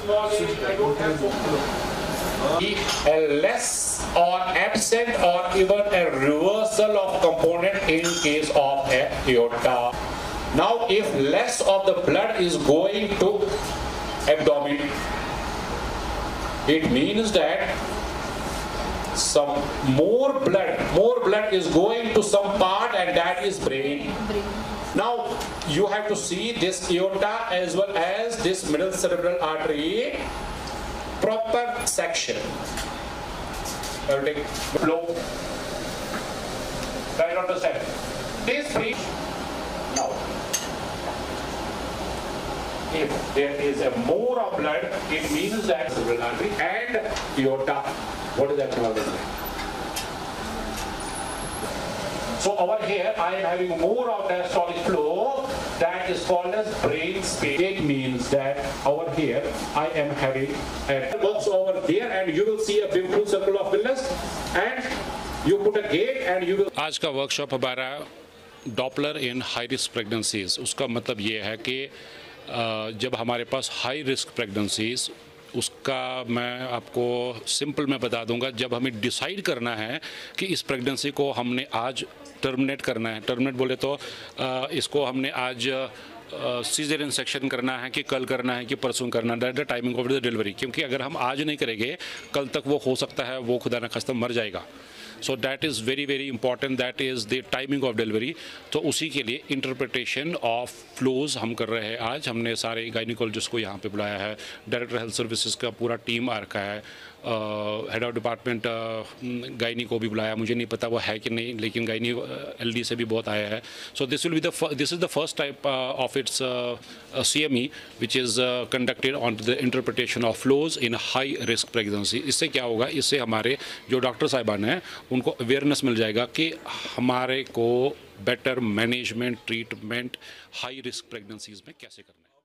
small age, I don't have so a less or absent or even a reversal of component in case of a aorta. Now, if less of the blood is going to abdomen, it means that some more blood is going to some part, and that is brain. Now you have to see this aorta as well as this middle cerebral artery proper section. I will take flow. Try to understand this breach. Now if there is a more of blood, it means that cerebral artery and aorta. What is that problem? So over here I am having more of diastolic flow, that is called as brain space. It means that over here I am having a box over there, and you will see a beautiful circle of Willis, and you put a gate and you will. आज का workshop हमारा Doppler इन high risk pregnancies. उसका मतलब ये है कि जब हमारे पास हाई रिस्क प्रेगनेंसीज, उसका मैं आपको सिंपल में बता दूंगा। जब हमें डिसाइड करना है कि इस प्रेगनेंसी को हमने आज टर्मिनेट करना है, टर्मिनेट बोले तो इसको हमने आज सीजरियन सेक्शन करना है कि कल करना है कि परसों करना है, that the timing of the delivery. क्योंकि अगर हम आज नहीं करेंगे, कल तक वो हो सकता है वो खुदा न खास्ता मर जाएगा। So that is very very important, that is the timing of delivery. तो उसी के लिए इंटरप्रिटेशन ऑफ फ्लोज हम कर रहे हैं। आज हमने सारे गायनिकोलॉजिस्ट को यहाँ पे बुलाया है, डायरेक्टर हेल्थ सर्विसेज का पूरा टीम आ रखा है, हेड ऑफ डिपार्टमेंट गायनी को भी बुलाया। मुझे नहीं पता वो है कि नहीं, लेकिन गायनी एलडी से भी बहुत आया है। So this is the first type of its CME which is conducted on the interpretation of flows in high risk pregnancy. इससे क्या होगा, इससे हमारे जो डॉक्टर साहिबान हैं उनको अवेयरनेस मिल जाएगा कि हमारे को better management treatment high risk pregnancies में कैसे करना है।